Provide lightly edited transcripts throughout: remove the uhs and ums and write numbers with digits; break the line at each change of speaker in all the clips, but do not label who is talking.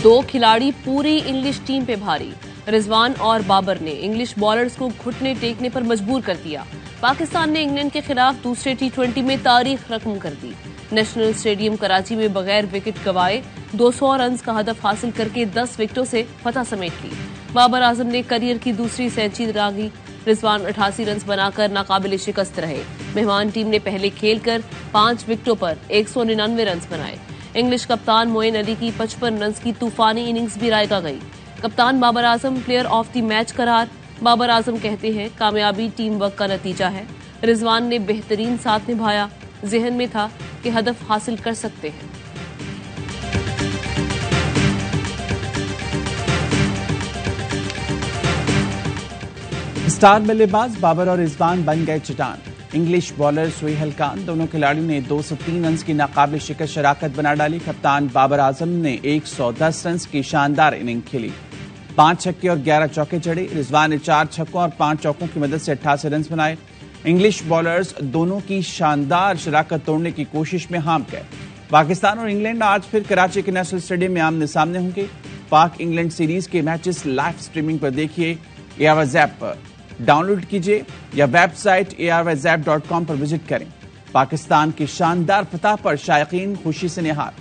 दो खिलाड़ी पूरी इंग्लिश टीम पे भारी। रिजवान और बाबर ने इंग्लिश बॉलर्स को घुटने टेकने पर मजबूर कर दिया। पाकिस्तान ने इंग्लैंड के खिलाफ दूसरे T20 में तारीख रकम कर दी। नेशनल स्टेडियम कराची में बगैर विकेट गंवाए 200 रन का हदफ हासिल करके 10 विकेटों से फतह समेट ली। बाबर आजम ने करियर की दूसरी सेंचुरी दागी। रिजवान 88 रन बनाकर नाकाबिले शिकस्त रहे। मेहमान टीम ने पहले खेलकर 5 विकेटों पर 199 रन बनाए। इंग्लिश कप्तान मोइन अली की 55 रन की तूफानी इनिंग्स भी रायगा गई। कप्तान Babar Azam player of the match करार। बाबर आजम कहते हैं कामयाबी टीम वर्क का नतीजा है। रिजवान ने बेहतरीन साथ निभाया। जहन में था कि हदफ हासिल कर सकते हैं।
स्टार बल्लेबाज बाबर और रिजवान बन गए चट्टान। इंग्लिश बॉलर सुहेल खान दोनों खिलाड़ियों ने 203 रन की नाकाबिले शिकस्त शराकत बना डाली। कप्तान बाबर आजम ने 110 रन की शानदार इनिंग खेली। 5 छक्के और 11 चौके जड़े। रिजवान ने 4 छक्कों और 5 चौकों की मदद से 88 रन बनाए। इंग्लिश बॉलर्स दोनों की शानदार शराकत तोड़ने की कोशिश में हार गए। पाकिस्तान और इंग्लैंड आज फिर कराची के नेशनल स्टेडियम में आमने सामने होंगे। पाक इंग्लैंड सीरीज के मैचेस लाइव स्ट्रीमिंग पर देखिए ARY ऐप पर डाउनलोड कीजिए या वेबसाइट ARYZapp.com पर विजिट करें। पाकिस्तान की शानदार फतह पर शायकीन खुशी से निहार।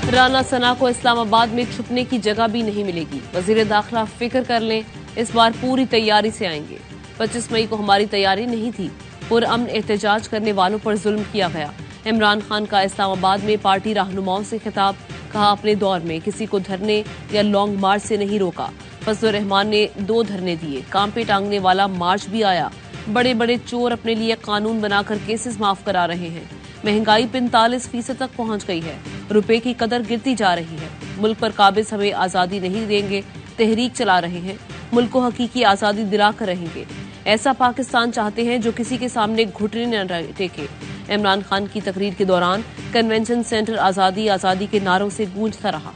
राना सना को इस्लामाबाद में छुपने की जगह भी नहीं मिलेगी। वजीर दाखिला फिक्र कर लें, इस बार पूरी तैयारी से आएंगे। 25 मई को हमारी तैयारी नहीं थी। पुरअमन एहतजाज करने वालों पर जुल्म किया गया। इमरान खान का इस्लामाबाद में पार्टी रहनुमाओं से खिताब। कहा अपने दौर में किसी को धरने या लॉन्ग मार्च से नहीं रोका। फजलुर रहमान ने 2 धरने दिए। काम पे टांगने वाला मार्च भी आया। बड़े बड़े चोर अपने लिए कानून बनाकर केसेस माफ करा रहे हैं। महंगाई 45% तक पहुंच गई है। रुपए की कदर गिरती जा रही है। मुल्क पर काबिज हमें आजादी नहीं देंगे। तहरीक चला रहे हैं। मुल्क को हकीकी आजादी दिलाकर रहेंगे। ऐसा पाकिस्तान चाहते हैं जो किसी के सामने घुटने न टेके। इमरान खान की तकरीर के दौरान कन्वेंशन सेंटर आजादी आजादी के नारों से गूंजता रहा।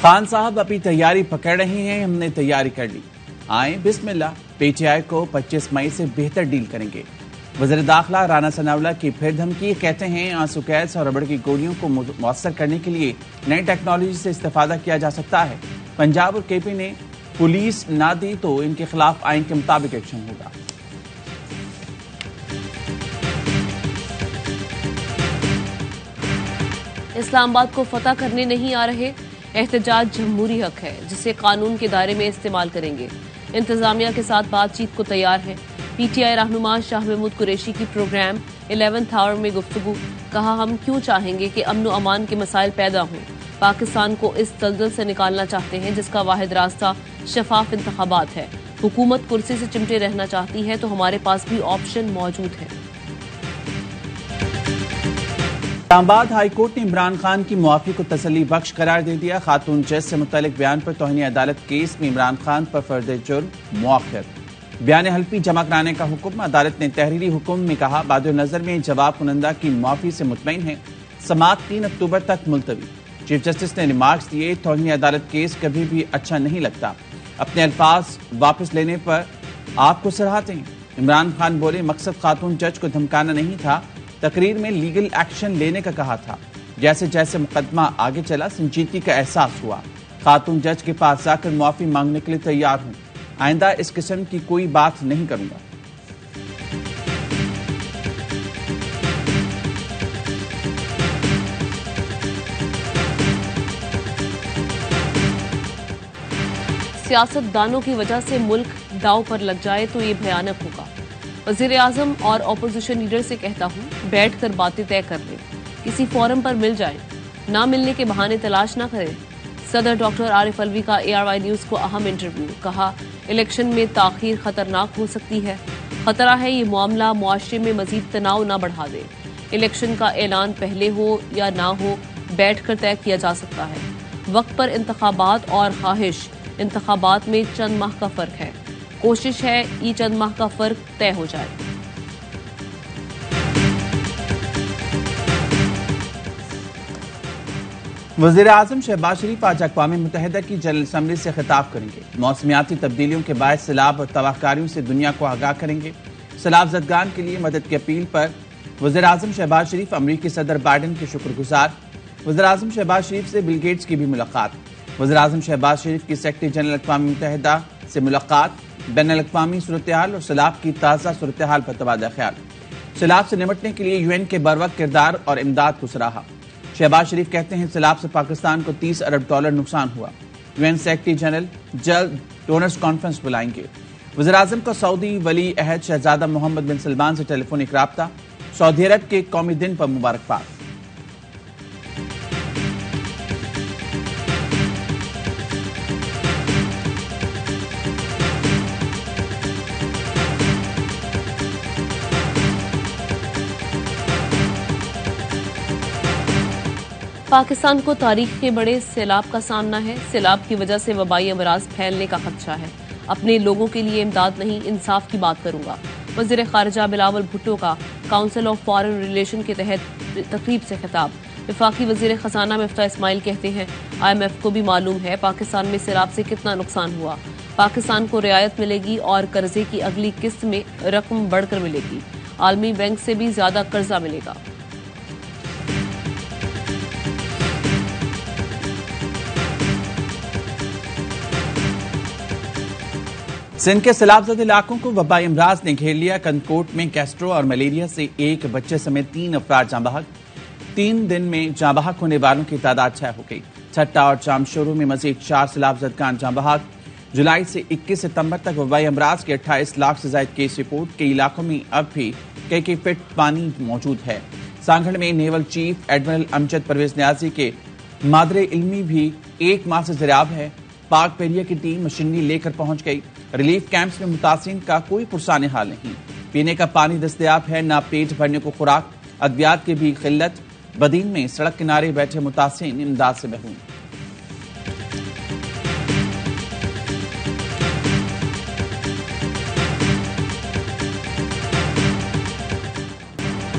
खान साहब अपनी तैयारी पकड़ रहे हैं। हमने तैयारी कर ली। आए बिस्मिल्लाह। PTI को 25 मई से बेहतर डील करेंगे। वज़ीर दाखिला राना सनाउल्लाह की फिर धमकी। कहते हैं आंसू गैस और रबड़ की गोलियों को मुअस्सर करने के लिए नई टेक्नोलॉजी से इस्तेफादा किया जा सकता है। पंजाब और KP ने पुलिस ना दी तो इनके खिलाफ आइन के मुताबिक एक्शन होगा।
इस्लामाबाद को फतह करने नहीं आ रहे। एहतजाज जमहूरी हक है जिसे कानून के दायरे में इस्तेमाल करेंगे। इंतजामिया के साथ बातचीत को तैयार है। PTI रहनुमा शाह महमूद कुरैशी की प्रोग्राम 11th आवर में गुफ्तगू। कहा हम क्यों चाहेंगे कि अमन व अमान के मसाइल पैदा हों। पाकिस्तान को इस दलदल से निकालना चाहते हैं जिसका वाहिद रास्ता शफाफ इंतखाबात है। हुकूमत कुर्सी से चिमटे रहना चाहती है तो हमारे पास भी ऑप्शन मौजूद है।
इस्लामाबाद हाई कोर्ट ने इमरान खान की मुआफी को तसल्ली बख्श करार दे दिया। खातून जज से मुतल्लिक बयान पर तौहीन अदालत केस में इमरान खान पर फर्द जुर्म मुअख्खर। बयान हल्फी जमा कराने का हुक्म। अदालत ने तहरीरी हुक्म में कहा बाद नजर में जवाब कुनंदा की मुआफी से मुतमईन है। समाअत 3 अक्टूबर तक मुलतवी। चीफ जस्टिस ने रिमार्क्स दिए तौहीन अदालत केस कभी भी अच्छा नहीं लगता। अपने अल्फाज वापस लेने पर आपको सराहते हैं। इमरान खान बोले मकसद खातून जज को धमकाना नहीं था, तकरीर में लीगल एक्शन लेने का कहा था। जैसे जैसे मुकदमा आगे चला संजीदगी का एहसास हुआ। खातून जज के पास जाकर मुआफी मांगने के लिए तैयार हूं। आइंदा इस किस्म की कोई बात नहीं करूंगा।
सियासतदानों की वजह से मुल्क दांव पर लग जाए तो ये भयानक होगा। वजीर आजम और ऑपोजिशन लीडर से कहता हूं बैठकर बातें तय कर लें। किसी फोरम पर मिल जाएं। ना मिलने के बहाने तलाश ना करें। सदर डॉक्टर आरिफ अलवी का ARY न्यूज को अहम इंटरव्यू। कहा इलेक्शन में ताखीर खतरनाक हो सकती है। खतरा है ये मामला मुआशरे में मजीद तनाव ना बढ़ा दे। इलेक्शन का ऐलान पहले हो या ना हो बैठकर तय किया जा सकता है। वक्त पर इंतखाबात और ख्वाहिश इंतखाबात में चंद माह का फर्क है। कोशिश है ये चंद माह का फर्क तय हो जाए।
वज़ीर आज़म शहबाज शरीफ आज अक़वाम मुत्तहिदा की जनरल असम्बली से खिताब करेंगे। मौसमियाती तब्दीलियों के बायस सैलाब और तबाहकारियों से दुनिया को आगाह करेंगे। सैलाब ज़दगान के लिए मदद की अपील पर वज़ीर आज़म शहबाज शरीफ अमरीकी सदर बाइडन के शुक्रगुजार। वज़ीर आज़म शहबाज शरीफ से बिल गेट्स की भी मुलाकात। वज़ीर आज़म शहबाज शरीफ की सेक्रेटरी जनरल अक़वाम मुत्तहिदा से मुलाकात। बैनुल अक़वामी सूरत हाल और सैलाब की ताज़ा सूरत हाल पर तबादला ख्याल। सैलाब से निपटने के लिए UN के बरवक्त किरदार और इमदाद को सराहा। शहबाज शरीफ कहते हैं सैलाब से पाकिस्तान को $30 अरब नुकसान हुआ। UN सेक्रेटरी जनरल जल्द डोनर्स कॉन्फ्रेंस बुलाएंगे। वज़ीर आज़म का सऊदी वली अहद शहजादा मोहम्मद बिन सलमान से टेलीफोनिक राब्ता। सऊदी अरब के कौमी दिन पर मुबारकबाद।
पाकिस्तान को तारीख के बड़े सैलाब का सामना है। सैलाब की वजह से वबाई अमराज फैलने का खदशा है। अपने लोगों के लिए इमदाद नहीं, इंसाफ की बात करूंगा। वज़ीर ख़ारिजा बिलावल भुट्टो का काउंसिल ऑफ फॉरेन रिलेशन के तहत तकरीब से खिताब। वफाकी वज़ीर खजाना मिफ्ता इस्माइल कहते हैं IMF को भी मालूम है पाकिस्तान में सैलाब से कितना नुकसान हुआ। पाकिस्तान को रियायत मिलेगी और कर्जे की अगली किस्त में रकम बढ़कर मिलेगी। आलमी बैंक से भी ज्यादा कर्जा मिलेगा।
सिंध के सैलाबज़दा इलाकों को वबाई अमराज ने घेर लिया। कंदकोट में गैस्ट्रो और मलेरिया से एक बच्चे समेत 3 अफराद जाँ बहक। 3 दिन में जाँ बहक होने वालों की तादाद 6 हो गई। छट्टा और जामशोरू में मजीद 4 सैलाबज़दगान जाँ बहक। जुलाई से 21 सितंबर तक वबाई अमराज के 28 लाख से ज्यादा केस रिपोर्ट। कई इलाकों में अब भी कई फीट पानी मौजूद है। सांगड़ में naval chief admiral Amjad Pervez Niazi के मादरे इल्मी भी 1 माह से ज़राब है। पाक पेरिया की टीम मशीनरी लेकर पहुंच गई। रिलीफ कैंप्स में मुतासिरीन का कोई पुरसाने हाल नहीं। पीने का पानी दस्तयाब है, ना पेट भरने को खुराक। अद्वियात की भी किल्लत। बदीन में सड़क किनारे बैठे मुतासिरीन इमदाद से महरूम।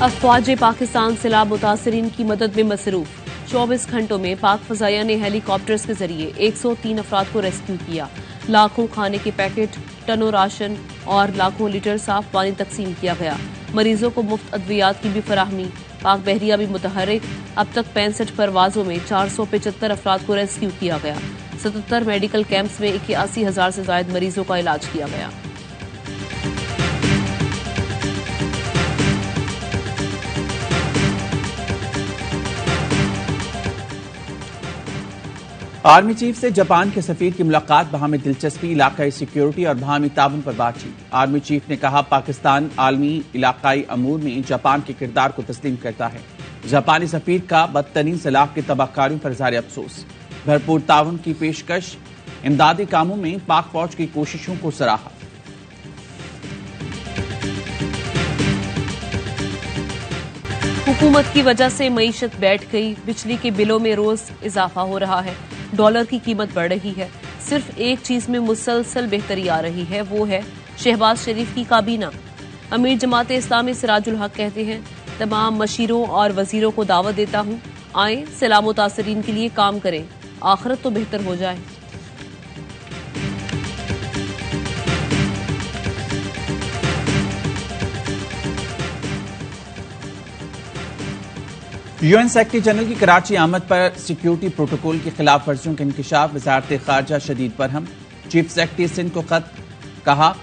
अफवाज पाकिस्तान सैलाब मुतासिरीन की मदद में मसरूफ। 24 घंटों में पाक फजाइया ने हेलीकॉप्टर्स के जरिए 103 अफराद को रेस्क्यू किया। लाखों खाने के पैकेट, टनों राशन और लाखों लीटर साफ पानी तकसीम किया गया। मरीजों को मुफ्त अद्वियात की भी फराहमी। पाक बहरिया भी मुतहरिक। अब तक 65 परवाजों में 475 अफराद को रेस्क्यू किया गया। 77 मेडिकल कैंप्स में 81,000 से ज्यादा मरीजों का इलाज किया गया।
आर्मी चीफ से जापान के सफीर की मुलाकात। बाहमी दिलचस्पी, इलाकाई सिक्योरिटी और बाहमी ताउन पर बातचीत। आर्मी चीफ ने कहा पाकिस्तान आलमी इलाकाई अमूर में जापान के किरदार को तस्लीम करता है। जापानी सफीर का बदतरीन सैलाब की तबाहकारियों पर इज़हार अफसोस। भरपूर ताउन की पेशकश। इमदादी कामों में पाक फौज की कोशिशों को सराहा।
हुकूमत की वजह से मईशत बैठ गई। बिजली के बिलों में रोज इजाफा हो रहा है। डॉलर की कीमत बढ़ रही है। सिर्फ एक चीज में मुसलसल बेहतरी आ रही है, वो है शहबाज शरीफ की काबीना। अमीर जमात इस्लामी सिराजुल हक कहते हैं तमाम मशीरों और वजीरों को दावत देता हूं, आए सैलाब मुतासरीन के लिए काम करें, आखिरत तो बेहतर हो जाए।
UN सेक्रेटरी जनरल की कराची आमद पर सिक्योरिटी प्रोटोकॉल की खिलाफ वर्जियों के इंकशाफ। वजारत खारजा शदीद बरहम। चीफ सेक्रेटरी सिंध को खत। कहा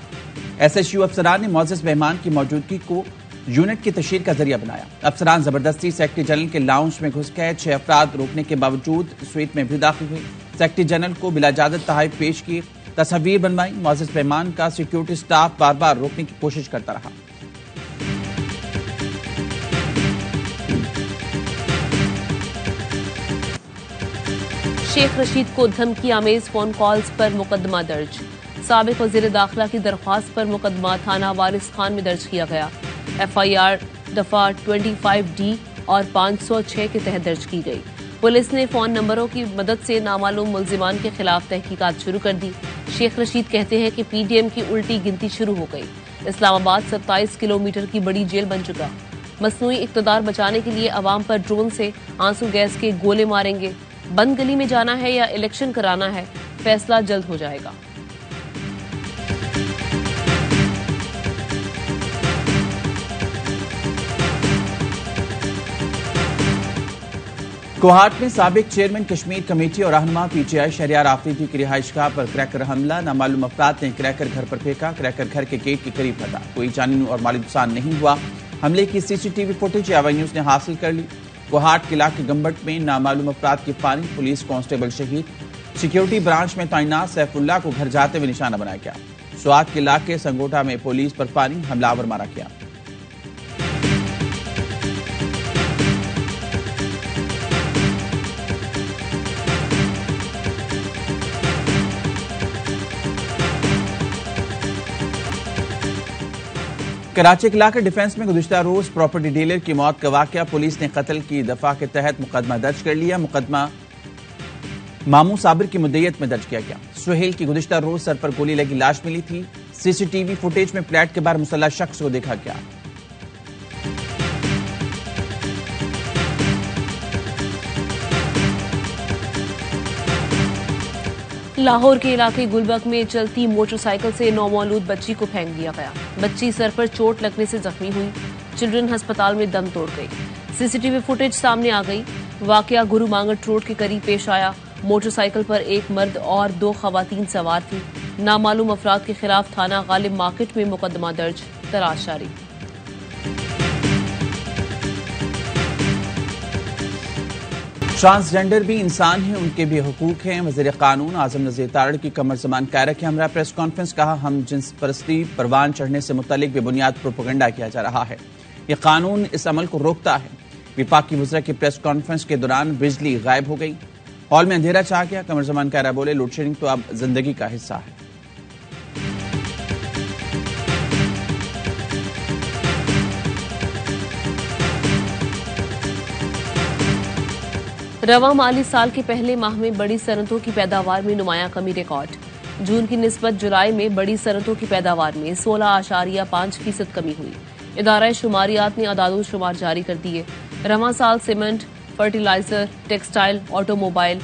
SHU अफसरान ने मोअज़्ज़ज़ मेहमान की मौजूदगी को यूनिट की तशहीर का जरिया बनाया। अफसरान जबरदस्ती सेक्रेटरी जनरल के लाउंज में घुस गए। 6 अफराद रोकने के बावजूद स्वीट में भी दाखिल हुए। सेक्रेटरी जनरल को बिला इजाजत तहफ़ पेश किए। तस्वीर बनवाई। मोअज़्ज़ज़ मेहमान का सिक्योरिटी स्टाफ बार बार रोकने की कोशिश करता रहा।
शेख रशीद को धमकी आमेज फोन कॉल्स पर मुकदमा दर्ज। साबिक वज़ीर दाखिला की दरख्वास्त पर मुकदमा थाना वारिस खान में दर्ज किया गया। FIR दफा 25D और 506 के तहत दर्ज की गई। पुलिस ने फोन नंबरों की मदद से नामालूम मुल्जिमान के खिलाफ तहकीकात शुरू कर दी। शेख रशीद कहते हैं कि PDM की उल्टी गिनती शुरू हो गई। इस्लामाबाद 27 किलोमीटर की बड़ी जेल बन चुका। मसनूई इक़्तिदार बचाने के लिए अवाम पर ड्रोन से आंसू गैस के गोले मारेंगे। बंद गली में जाना है या इलेक्शन कराना है, फैसला जल्द हो जाएगा।
कोहाट में साबिक चेयरमैन कश्मीर कमेटी और रहनुमा पीटीआई शहरियार आफरीदी की रिहाइशगाह पर क्रैकर हमला। नामालूम अफराद ने क्रैकर घर पर फेंका। क्रैकर घर के गेट के करीब फटा। कोई जानी और माली नुकसान नहीं हुआ। हमले की सीसीटीवी फुटेज यावा न्यूज ने हासिल कर ली। कोहाट किला के गंबट में नामालूम अफराद की फायरिंग, पुलिस कांस्टेबल शहीद। सिक्योरिटी ब्रांच में तैनात सैफुल्लाह को घर जाते हुए निशाना बनाया गया। स्वात के इलाके संगोटा में पुलिस पर फायरिंग, हमलावर मारा गया। कराची के इलाके डिफेंस में गुज़िश्ता रोज प्रॉपर्टी डीलर की मौत का वाकया, पुलिस ने कत्ल की दफा के तहत मुकदमा दर्ज कर लिया। मुकदमा मामू साबिर की मुद्दईयत में दर्ज किया गया। सुहेल की गुज़िश्ता रोज सर पर गोली लगी लाश मिली थी। सीसीटीवी फुटेज में फ्लैट के बाहर मुसल्लह शख्स को देखा गया।
लाहौर के इलाके गुलबर्ग में चलती मोटरसाइकिल से नौमौलूद बच्ची को फेंक दिया गया। बच्ची सर पर चोट लगने से जख्मी हुई। चिल्ड्रन अस्पताल में दम तोड़ गई। सीसीटीवी फुटेज सामने आ गई। वाकया गुरु मांगट रोड के करीब पेश आया। मोटरसाइकिल पर एक मर्द और 2 खवातीन सवार थी। नामालूम अफराद के खिलाफ थाना गालिब मार्केट में मुकदमा दर्ज, तलाश जारी।
ट्रांसजेंडर भी इंसान हैं, उनके भी हुकूक हैं। वज़ीर कानून आजम नज़ीर तारड़ की कमर ज़मान कायरा के हमरा प्रेस कॉन्फ्रेंस, कहा हम जिन्स परस्ती परवान चढ़ने से मुतालिक बेबुनियाद प्रोपेगेंडा किया जा रहा है। ये कानून इस अमल को रोकता है। विफाकी वज़ीर की प्रेस कॉन्फ्रेंस के दौरान बिजली गायब हो गई। हॉल में अंधेरा छा गया। कमर ज़मान कायरा बोले, लोड शेडिंग तो अब जिंदगी का हिस्सा है।
रवां माली साल के पहले माह में बड़ी सनतों की पैदावार में नुमाया कमी रिकॉर्ड। जून की निस्बत जुलाई में बड़ी सनतों की पैदावार में 16.5% कमी हुई। इदारा शुमारियात ने अदाद शुमार जारी कर दिए। रवां साल cement, fertiliser, textile, automobile,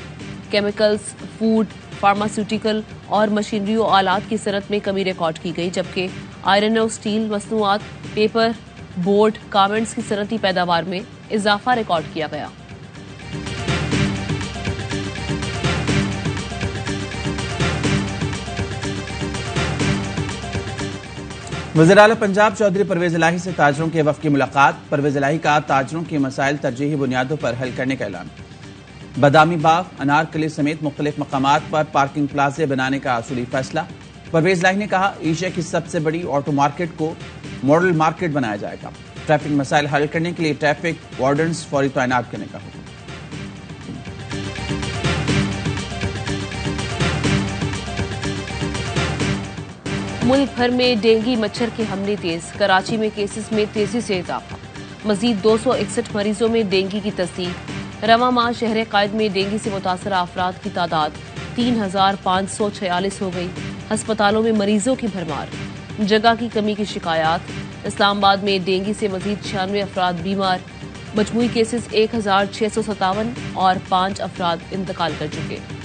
chemicals, food, pharmaceutical और मशीनरी और आलात की सनत में कमी रिकॉर्ड की गई, जबकि आयरन और स्टील मसनूआत, पेपर, बोर्ड, गारमेंट्स की सनती पैदावार में इजाफा रिकॉर्ड किया गया।
वज़ीर आला पंजाब चौधरी परवेज इलाही से ताजरों के वफ़द की मुलाकात। परवेज इलाही का ताजरों के मसाइल तरजीही बुनियादों पर हल करने का ऐलान। बादामी बाग, अनारकली समेत मुख्तलिफ मकामात पर पार्किंग प्लाजे बनाने का असूली फैसला। परवेज इलाही ने कहा, एशिया की सबसे बड़ी ऑटो मार्केट को मॉडल मार्केट बनाया जाएगा। ट्रैफिक मसाइल हल करने के लिए ट्रैफिक वार्डन्स फौरी तैनात करने का होगा।
मुल्क भर में डेंगू मच्छर के हमले तेज। कराची में केसेस में तेजी से इजाफा। मजीद 261 मरीजों में डेंगू की तस्दीक। रवां माह शहर कायद में डेंगू से मुतासर अफराद की तादाद 3546 हो गई। अस्पतालों में मरीजों की भरमार। जगह की कमी की शिकायत। इस्लामाबाद में डेंगू से मजीद 96 अफराद बीमार। मजमूई केसेस 1657 और 5 अफराद इंतकाल कर चुके।